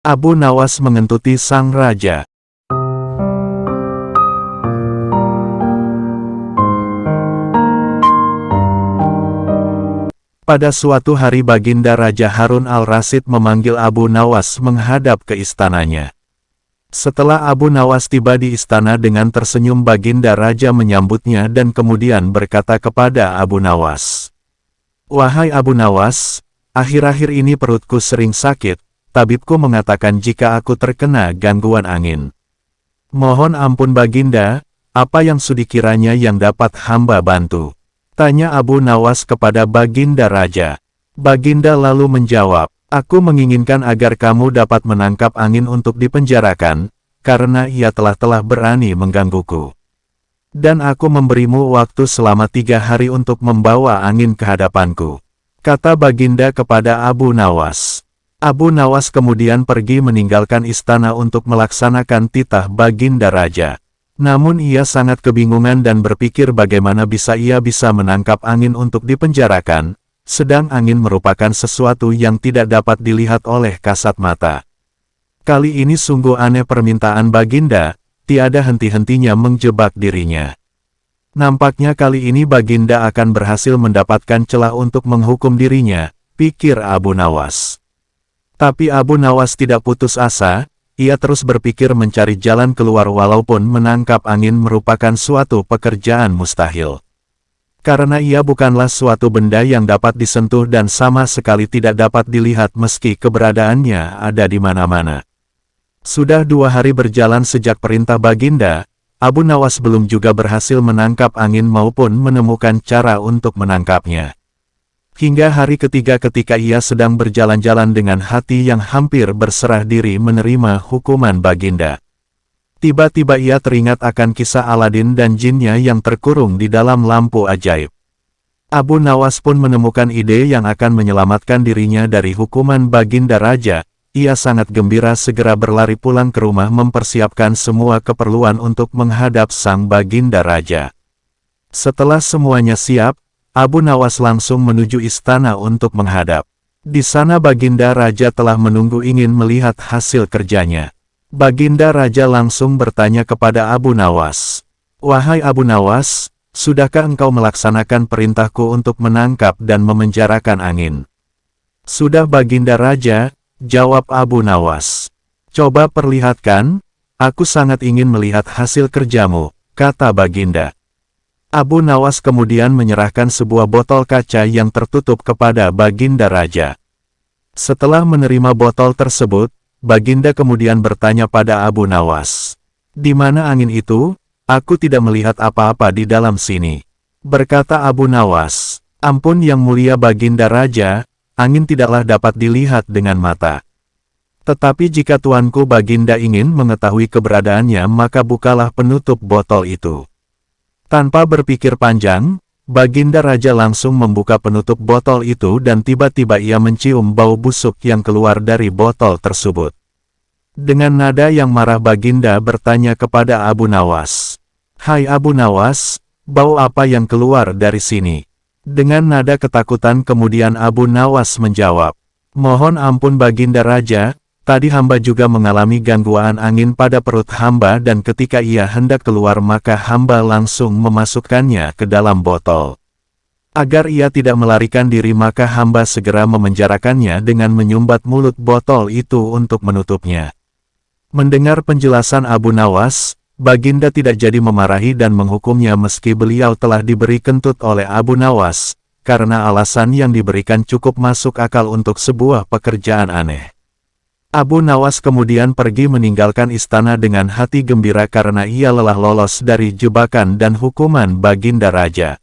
Abu Nawas mengentuti sang raja. Pada suatu hari Baginda Raja Harun al-Rasyid memanggil Abu Nawas menghadap ke istananya. Setelah Abu Nawas tiba di istana dengan tersenyum, Baginda Raja menyambutnya dan kemudian berkata kepada Abu Nawas, "Wahai Abu Nawas, akhir-akhir ini perutku sering sakit, tabibku mengatakan jika aku terkena gangguan angin. Mohon ampun Baginda, apa yang sudi kiranya yang dapat hamba bantu?" Tanya Abu Nawas kepada Baginda Raja. Baginda lalu menjawab, "Aku menginginkan agar kamu dapat menangkap angin untuk dipenjarakan, karena ia telah berani menggangguku. Dan aku memberimu waktu selama 3 hari untuk membawa angin ke hadapanku," kata Baginda kepada Abu Nawas. Abu Nawas kemudian pergi meninggalkan istana untuk melaksanakan titah Baginda Raja. Namun ia sangat kebingungan dan berpikir bagaimana ia bisa menangkap angin untuk dipenjarakan, sedang angin merupakan sesuatu yang tidak dapat dilihat oleh kasat mata. Kali ini sungguh aneh permintaan Baginda, tiada henti-hentinya menjebak dirinya. Nampaknya kali ini Baginda akan berhasil mendapatkan celah untuk menghukum dirinya, pikir Abu Nawas. Tapi Abu Nawas tidak putus asa. Ia terus berpikir mencari jalan keluar walaupun menangkap angin merupakan suatu pekerjaan mustahil. Karena ia bukanlah suatu benda yang dapat disentuh dan sama sekali tidak dapat dilihat meski keberadaannya ada di mana-mana. Sudah 2 hari berjalan sejak perintah Baginda, Abu Nawas belum juga berhasil menangkap angin maupun menemukan cara untuk menangkapnya. Hingga hari ketiga ketika ia sedang berjalan-jalan dengan hati yang hampir berserah diri menerima hukuman Baginda. Tiba-tiba ia teringat akan kisah Aladin dan jinnya yang terkurung di dalam lampu ajaib. Abu Nawas pun menemukan ide yang akan menyelamatkan dirinya dari hukuman Baginda Raja. Ia sangat gembira segera berlari pulang ke rumah mempersiapkan semua keperluan untuk menghadap sang Baginda Raja. Setelah semuanya siap, Abu Nawas langsung menuju istana untuk menghadap. Di sana Baginda Raja telah menunggu ingin melihat hasil kerjanya. Baginda Raja langsung bertanya kepada Abu Nawas, "Wahai Abu Nawas, sudahkah engkau melaksanakan perintahku untuk menangkap dan memenjarakan angin?" "Sudah Baginda Raja," jawab Abu Nawas. "Coba perlihatkan, aku sangat ingin melihat hasil kerjamu," kata Baginda. Abu Nawas kemudian menyerahkan sebuah botol kaca yang tertutup kepada Baginda Raja. Setelah menerima botol tersebut, Baginda kemudian bertanya pada Abu Nawas, "Di mana angin itu? Aku tidak melihat apa-apa di dalam sini." Berkata Abu Nawas, "Ampun Yang Mulia Baginda Raja, angin tidaklah dapat dilihat dengan mata. Tetapi jika tuanku Baginda ingin mengetahui keberadaannya maka bukalah penutup botol itu." Tanpa berpikir panjang, Baginda Raja langsung membuka penutup botol itu dan tiba-tiba ia mencium bau busuk yang keluar dari botol tersebut. Dengan nada yang marah Baginda bertanya kepada Abu Nawas, "Hai Abu Nawas, bau apa yang keluar dari sini?" Dengan nada ketakutan kemudian Abu Nawas menjawab, "Mohon ampun Baginda Raja, tadi hamba juga mengalami gangguan angin pada perut hamba dan ketika ia hendak keluar maka hamba langsung memasukkannya ke dalam botol. Agar ia tidak melarikan diri maka hamba segera memenjarakannya dengan menyumbat mulut botol itu untuk menutupnya." Mendengar penjelasan Abu Nawas, Baginda tidak jadi memarahi dan menghukumnya meski beliau telah diberi kentut oleh Abu Nawas, karena alasan yang diberikan cukup masuk akal untuk sebuah pekerjaan aneh. Abu Nawas kemudian pergi meninggalkan istana dengan hati gembira karena ia lelah lolos dari jebakan dan hukuman Baginda Raja.